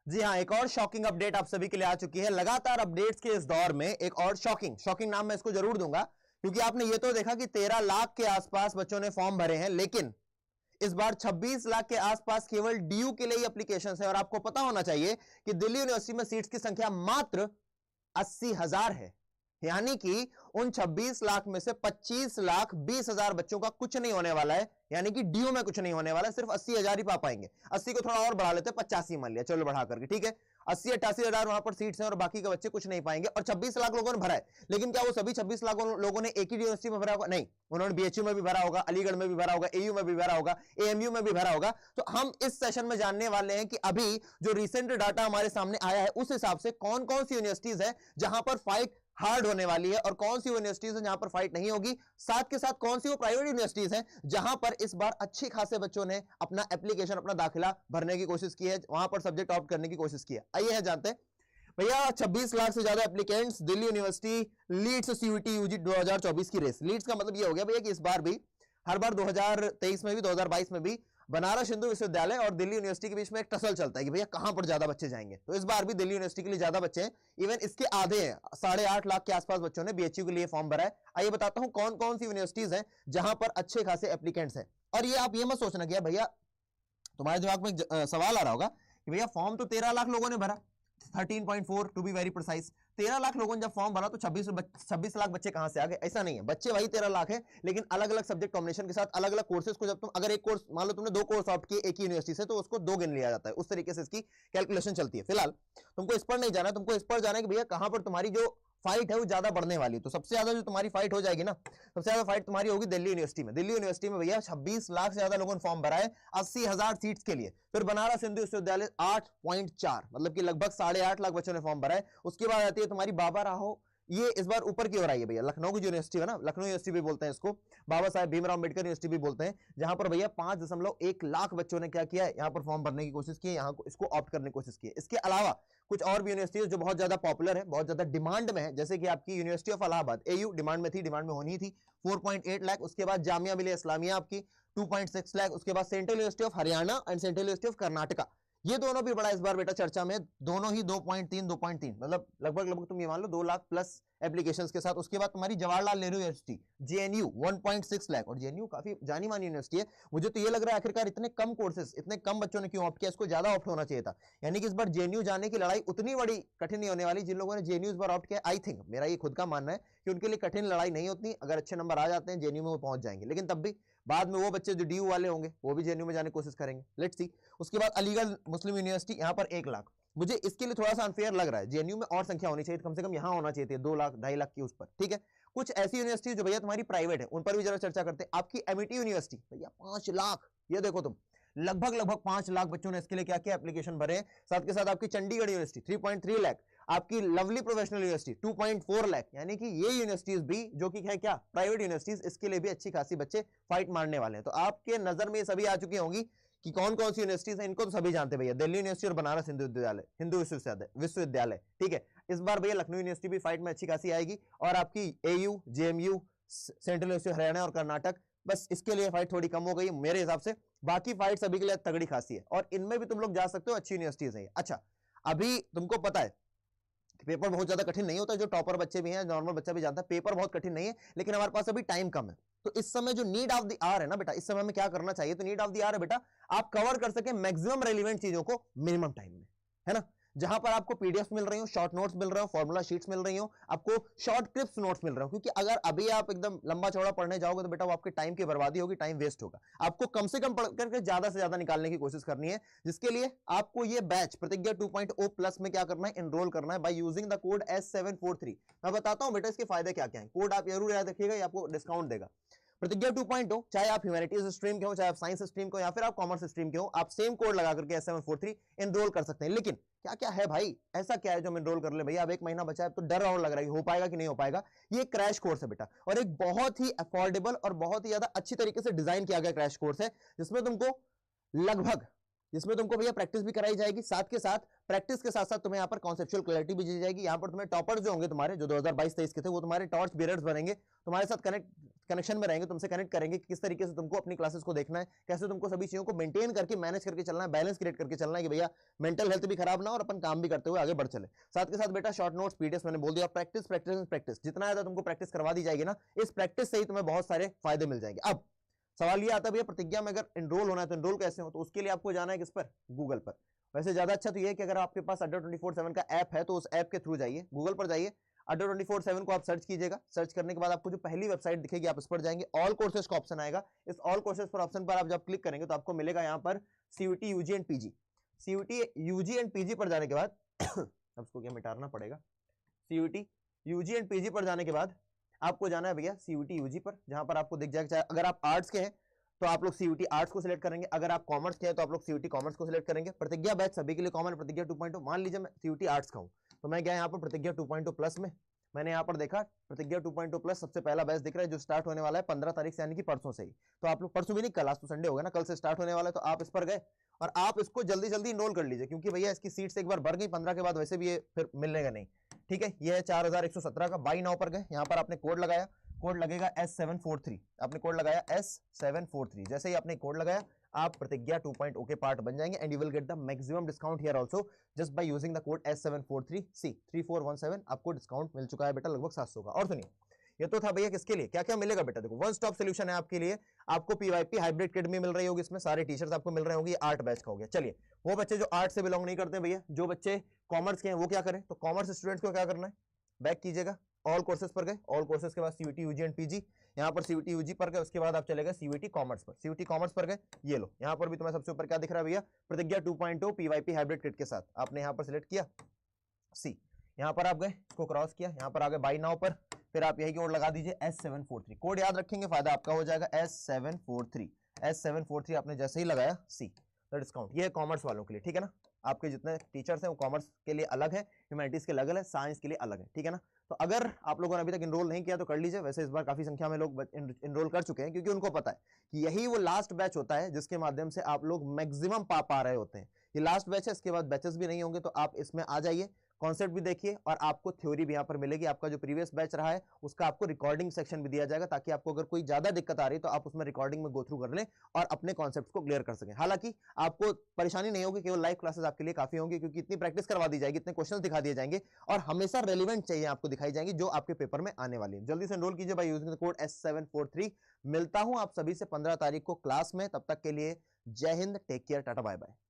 जी हाँ, एक और शॉकिंग अपडेट आप सभी के लिए आ चुकी है। लगातार अपडेट्स के इस दौर में एक और शॉकिंग नाम मैं इसको जरूर दूंगा, क्योंकि आपने ये तो देखा कि 13 लाख के आसपास बच्चों ने फॉर्म भरे हैं, लेकिन इस बार 26 लाख के आसपास केवल डीयू के लिए ही एप्लीकेशन है। और आपको पता होना चाहिए कि दिल्ली यूनिवर्सिटी में सीट्स की संख्या मात्र 80,000 है, यानी कि उन 26 लाख में से 25,20,000 बच्चों का कुछ नहीं होने वाला है, यानी कि डीयू में कुछ नहीं होने वाला है। सिर्फ 80,000 ही पा पाएंगे। 80 को थोड़ा और बढ़ा लेते, 85 मान लिया, चलो बढ़ा करके, ठीक है। 80-88,000 वहां पर सीट्स हैं और बाकी के बच्चे कुछ नहीं पाएंगे। और 26 लाख लोगों ने भरा है, लेकिन क्या वो सभी 26 लाख लोगों ने एक ही यूनिवर्सिटी में भरा होगा? नहीं, उन्होंने बीएचयू में भी भरा होगा, अलीगढ़ में भी भरा होगा, एयू में भी भरा होगा, एएमयू में भी भरा होगा। तो हम इस सेशन में जानने वाले हैं कि अभी जो रिसेंट डाटा हमारे सामने आया है, उस हिसाब से कौन कौन सी यूनिवर्सिटीज है जहां पर फाइट हार्ड होने वाली है और कौन सी यूनिवर्सिटीज है जहां पर फाइट नहीं होगी। साथ के साथ कौन सी वो प्राइवेट यूनिवर्सिटीज हैं जहां पर इस बार अच्छे खासे बच्चों ने अपना एप्लीकेशन, अपना दाखिला भरने की कोशिश की है, वहां पर सब्जेक्ट ऑप्ट करने की कोशिश की है। आइए है जानते हैं भैया। 26 लाख से ज्यादा applicants, Delhi university leads CUET UG 2024 की रेस। लीड्स का मतलब ये हो गया भैया कि इस बार भी, हर बार 2023 में भी, 2022 में भी बनारस हिंदू विश्वविद्यालय और दिल्ली यूनिवर्सिटी के बीच में एक टसल चलता है कि भैया कहां पर ज्यादा बच्चे जाएंगे। तो इस बार भी दिल्ली यूनिवर्सिटी के लिए ज्यादा बच्चे हैं, इवन इसके आधे हैं, 8.5 लाख के आसपास बच्चों ने बीएचयू के लिए फॉर्म भरा है। आइए बताता हूं कौन कौन सी यूनिवर्सिटीज हैं जहां पर अच्छे खासे एप्लीकेंट्स हैं। और ये आप ये मत सोचना कि भैया, तुम्हारे दिमाग में एक सवाल आ रहा होगा कि भैया फॉर्म तो 13 लाख लोगों ने भरा, 13.4 to be very precise. 13 lakh लोगों ने जब फॉर्म भरा तो 26 लाख बच्चे कहां से आ गए? ऐसा नहीं है, बच्चे वही 13 लाख है, लेकिन अलग अलग सब्जेक्ट कॉम्बिनेशन के साथ अलग अलग कोर्सेज को, जब तुम अगर एक कोर्स मान लो तुमने 2 कोर्स ऑप्ट किए एक ही यूनिवर्सिटी से, तो उसको 2 गिन लिया जाता है। उस तरीके से इसकी कैलकुलेशन चलती है। फिलहाल तुमको इस पर नहीं जाना, तुमको इस पर जाना है कि भैया कहां पर तुम्हारी जो फाइट है वो ज्यादा बढ़ने वाली है। तो सबसे ज्यादा जो तुम्हारी फाइट हो जाएगी ना, सबसे ज्यादा फाइट तुम्हारी होगी दिल्ली यूनिवर्सिटी में। दिल्ली यूनिवर्सिटी में भैया 26 लाख से ज्यादा लोगों ने फॉर्म भरा है 80,000 सीट्स के लिए। फिर बनारस हिंदू विश्वविद्यालय 8.4, मतलब कि लगभग 8.5 लाख बच्चों ने फॉर्म भरा है। उसके बाद आती है तुम्हारी बाबा राहो, ये इस बार ऊपर की ओर आई है भैया। लखनऊ की यूनिवर्सिटी है ना, लखनऊ यूनिवर्सिटी भी बोलते हैं इसको, बाबा साहेब भीमराव अम्बेडकर यूनिवर्सिटी भी बोलते हैं, जहां पर भैया 5.1 लाख बच्चों ने क्या किया है, यहां पर फॉर्म भरने की कोशिश की है, यहां इसको ऑप्ट करने की कोशिश की है। इसके अलावा कुछ और भी यूनिवर्सिटीज जो बहुत ज्यादा पॉपुलर है, बहुत ज्यादा डिमांड में है, जैसे कि आपकी university of Allahabad, AU demand में थी, डिमांड में होनी थी, 4.8 लाख। उसके बाद जामिया मिलिया इस्लामिया आपकी 2.6 लाख। उसके बाद central university of Haryana and central university of Karnataka, ये दोनों भी बड़ा इस बार बेटा चर्चा में, दोनों ही 2.3, मतलब लगभग तुम ये मान लो 2 लाख प्लस एप्लीकेशंस के साथ। उसके बाद तुम्हारी जवाहरलाल नेहरू यूनिवर्सिटी जेएनयू 1.6 लाख, और जेएनयू काफी जानी मानी यूनिवर्सिटी है। मुझे तो ये लग रहा है आखिरकार इतने कम कोर्सेज, इतने कम बच्चों ने क्यों ऑप्ट किया, इसको ज्यादा ऑप्ट होना चाहिए था। यानी कि इस बार जेएनयू जाने की लड़ाई उतनी बड़ी कठिन नहीं होने वाली। जिन लोगों ने जेएनयू इस बार ऑप्ट किया, आई थिंक, मेरा ये खुद का मानना है कि उनके लिए कठिन लड़ाई नहीं होती। अगर अच्छे नंबर आ जाते हैं जेएनयू में वो पहुंच जाएंगे, लेकिन तब भी बाद में वो बच्चे जो डीयू वाले होंगे वो भी जेएनयू में जाने की कोशिश करेंगे। Let's see. उसके बाद अलीगढ़ मुस्लिम यूनिवर्सिटी, यहां पर 1 लाख। मुझे इसके लिए थोड़ा सा अनफेयर लग रहा है, जेएनयू में और संख्या होनी चाहिए, कम से कम यहां होना चाहिए 2 लाख 2.5 लाख की उस पर, ठीक है। कुछ ऐसी यूनिवर्सिटी जो भैया तुम्हारी प्राइवेट है, उन पर भी जरा चर्चा करते हैं। आपकी एमिटी यूनिवर्सिटी भैया 5 लाख, ये देखो तुम, लगभग 5 लाख बच्चों ने इसके लिए क्या किया, एप्लीकेशन भरे। साथ के साथ आपकी चंडीगढ़ यूनिवर्सिटी 3.3 लाख, आपकी लवली प्रोफेशनल यूनिवर्सिटी 2.4 लाख। यानी कि ये यूनिवर्सिटीज भी जो कि है क्या, प्राइवेट यूनिवर्सिटीज, इसके लिए भी अच्छी खासी बच्चे फाइट मारने वाले हैं। तो आपके नजर में सभी आ चुकी होंगी कि कौन कौन सी यूनिवर्सिटीज हैं, इनको तो सभी जानते हैं भैया, दिल्ली यूनिवर्सिटी और बनारस हिंदू विश्वविद्यालय, विश्वविद्यालय, ठीक है। इस बार भैया लखनऊ यूनिवर्सिटी भी फाइट में अच्छी खासी आएगी, और आपकी AU, JMU, central university Haryana और कर्नाटक, बस इसके लिए फाइट थोड़ी कम हो गई मेरे हिसाब से। बाकी फाइट सभी के लिए तगड़ी खासी है, और इनमें भी तुम लोग जा सकते हो, अच्छी यूनिवर्सिटीज है। अच्छा, अभी तुमको पता है पेपर बहुत ज्यादा कठिन नहीं होता, जो टॉपर बच्चे भी हैं, नॉर्मल बच्चा भी जानता है पेपर बहुत कठिन नहीं है, लेकिन हमारे पास अभी टाइम कम है। तो इस समय जो नीड ऑफ द आवर है ना बेटा, इस समय हमें क्या करना चाहिए, तो नीड ऑफ द आवर है बेटा, आप कवर कर सके मैक्सिमम रेलिवेंट चीजों को मिनिमम टाइम में, है ना। जहां पर आपको पीडीएफ मिल रही हो, शॉर्ट नोट्स मिल रहे हो, फॉर्मुला शीट्स मिल रही हो, आपको शॉर्ट क्लिप्स नोट्स मिल रहे हो, क्योंकि अगर अभी आप एकदम लंबा चौड़ा पढ़ने जाओगे तो बेटा वो आपके टाइम की बर्बादी होगी, टाइम वेस्ट होगा। आपको कम से कम पढ़ करके ज्यादा से ज्यादा निकालने की कोशिश करनी है, जिसके लिए आपको ये बैच प्रतिज्ञा 2.0 प्लस में क्या करना है, एनरोल करना है by using the code S743। मैं बताता हूं बेटा इसके फायदे क्या क्या है, कोड आप जरूर याद रखिएगा, ये आपको डिस्काउंट देगा। प्रतिज्ञा 2.0, चाहे आप ह्यूमैनिटीज स्ट्रीम के हो, चाहे आप साइंस स्ट्रीम के हो, या फिर आप कॉमर्स स्ट्रीम के हो, आप सेम कोड लगा करके S743 एनरोल कर सकते हैं। लेकिन क्या क्या है भाई, ऐसा क्या है जो हम एनरोल कर ले भैया, अब 1 महीना बचा है तो डर और लग रहा है हो पाएगा कि नहीं हो पाएगा। ये क्रैश कोर्स है बेटा, और एक बहुत ही अफोर्डेबल और बहुत ही ज्यादा अच्छी तरीके से डिजाइन किया गया क्रैश कोर्स है, जिसमें तुमको लगभग जिसमें तुमको भैया प्रैक्टिस भी कराई जाएगी, साथ के साथ प्रैक्टिस के साथ साथ तुम्हें यहाँ पर कॉन्सेप्चुअल क्लैरिटी भी दी जाएगी। यहाँ पर तुम्हें टॉपर्स जो होंगे तुम्हारे, जो 2022-23 के थे, वो तुम्हारे टॉर्च बियरर्स बनेंगे, तुम्हारे साथ कनेक्शन में रहेंगे, तुमसे कनेक्ट करेंगे कि किस तरीके से तुमको अपनी क्लासेस को देखना है, कैसे तुमको सभी चीजों को मेंटेन करके मैनेज करके चलना है, बैलेंस क्रिएट करके चलना है कि भैया मेंटल हेल्थ भी खराब ना और अपन काम भी करते हुए आगे बढ़ चले। साथ के साथ बेटा शॉर्ट नोट्स, पीडीएफ मैंने बोल दिया, प्रैक्टिस प्रैक्टिस प्रैक्टिस, जितना ज्यादा तुमको प्रैक्टिस करवा दी जाएगी ना, इस प्रैक्टिस से ही तुम्हें बहुत सारे फायदे मिल जाएंगे। अब सवाल ये आता है भैया प्रतिज्ञा में अगर एनरोल होना है तो एनरोल कैसे हो, तो उसके लिए आपको जाना है किस पर, गूगल पर। वैसे ज्यादा अच्छा तो ये है कि अगर आपके पास अड्डा 24/7 का ऐप है तो उस ऐप के थ्रू जाइए, गूगल पर जाइए, अड्डा 24/7 को आप सर्च कीजिएगा। सर्च करने के बाद आपको जो पहली वेबसाइट दिखेगी आप इस पर जाएंगे, ऑल कोर्सेज का ऑप्शन आएगा। इस ऑल कोर्सेज पर ऑप्शन पर आप जब क्लिक करेंगे तो आपको मिलेगा यहाँ पर CUET, UG and PG. CUET, UG and PG पर जाने के बाद अब इसको क्या मिटाना पड़ेगा, सीयूटी, यूजी एंड पीजी पर जाने के बाद आपको जाना है भैया सीयूटी यूजी पर, जहां पर आपको दिख जाएगा, अगर आप आर्ट्स के हैं तो आप लोग सीयूटी आर्ट्स को सिलेक्ट करेंगे, अगर आप कॉमर्स के हैं तो आप लोग सीयूटी कॉमर्स को सिलेक्ट करेंगे। प्रतिज्ञा बैच सभी के लिए कॉमन है, प्रतिज्ञा 2.0। मान लीजिए मैं सीयूटी आर्ट्स का हूं तो मैं गया यहाँ पर प्रतिज्ञा 2.0 प्लस में, मैंने यहाँ पर देखा प्रतिज्ञा 2.0 प्लस सबसे पहला बैच दिख रहा है जो स्टार्ट होने वाला है 15 तारीख से, यानी कि परसों से ही। तो आप लोग परसों भी नहीं, कल, आज तो संडे हो गया ना, कल से स्टार्ट होने वाला है, तो आप इस पर गए और आप इसको जल्दी जल्दी इनरोल कर लीजिए, क्योंकि भैया इसकी सीट्स एक बार भर गई 15 के बाद वैसे भी ये फिर मिलने का नहीं। ठीक है, ये है 4117 का। बाई नाउ पर गए, यहाँ पर आपने कोड लगाया, कोड लगेगा S743, आपने कोड लगाया S743, जैसे ही आपने कोड लगाया आप प्रतिज्ञा 2.0 के पार्ट बन जाएंगे and you will get the maximum discount here also just by using the code S743C3417। आपको डिस्काउंट मिल चुका है बेटा लगभग 700 का। और सुनिए, ये तो था भैया किसके लिए, क्या क्या मिलेगा बेटा, देखो वन स्टॉप सोल्यूशन है आपके लिए। आपको पीवाईपी हाइब्रिड किट भी मिल रही होगी, इसमें सारे टीचर्स आपको मिल रहे होंगे। आर्ट बैच का हो गया। चलिए, वो बच्चे जो आर्ट से बिलोंग नहीं करते भैया, जो बच्चे कॉमर्स के हैं वो क्या करें, तो कॉमर्स स्टूडेंट्स को क्या करना है, बैक कीजिएगा, ऑल कोर्सेज पर गए, ऑल कोर्सेज के बाद सीयूटी, यूजी एंड पीजी, यहाँ पर सीयूटी यूजी पर गए, उसके बाद आप चले गए सीयूटी कॉमर्स पर, सीयूटी कॉमर्स पर गए, ये लो यहाँ पर भी तुम्हें सबसे ऊपर क्या दिख रहा है भैया, प्रतिज्ञा 2.0 पीवाईपी हाइब्रिड किट के साथ, आपने यहाँ पर सिलेक्ट किया सी, यहाँ पर आप गए, इसको क्रॉस किया, यहाँ पर आ गए बाई नाउ पर, फिर आप यही कोड लगा दीजिए S743, कोड याद रखेंगे, फायदा आपका हो जाएगा S743 आपने जैसे ही लगाया सी डिस्काउंट। ये है कॉमर्स वालों के लिए, ठीक है ना, आपके जितने टीचर्स हैं वो कॉमर्स के लिए अलग है, ह्यूमैनिटीज के अलग है, साइंस के लिए अलग है, ठीक है ना। तो अगर आप लोगों ने अभी तक इनरोल नहीं किया तो कर लीजिए, वैसे इस बार काफी संख्या में लोग इनरोल कर चुके हैं, क्योंकि उनको पता है कि यही वो लास्ट बैच होता है जिसके माध्यम से आप लोग मैक्सिमम पा रहे होते हैं। ये लास्ट बैच है, इसके बाद बैचेस भी नहीं होंगे, तो आप इसमें आ जाइए, कॉन्सेप्ट भी देखिए और आपको थ्योरी भी यहाँ पर मिलेगी। आपका जो प्रीवियस बैच रहा है उसका आपको रिकॉर्डिंग सेक्शन भी दिया जाएगा, ताकि आपको अगर कोई ज्यादा दिक्कत आ रही है तो आप उसमें रिकॉर्डिंग में गो थ्रू कर लें और अपने कॉन्सेप्ट्स को क्लियर कर सकें। हालांकि आपको परेशानी नहीं होगी, केवल लाइव क्लासेस आपके लिए काफी होंगी, क्योंकि इतनी प्रैक्टिस करवा दी जाएगी, इतने क्वेश्चन दिखा दिए जाएंगे और हमेशा रेलिवेंट चाहिए आपको दिखाई जाएंगी जो आपके पेपर में आने वाली है। जल्दी से एनरोल कीजिए by using the code S743। मिलता हूं आप सभी से 15 तारीख को क्लास में, तब तक के लिए Jai Hind, take care, tata bye bye.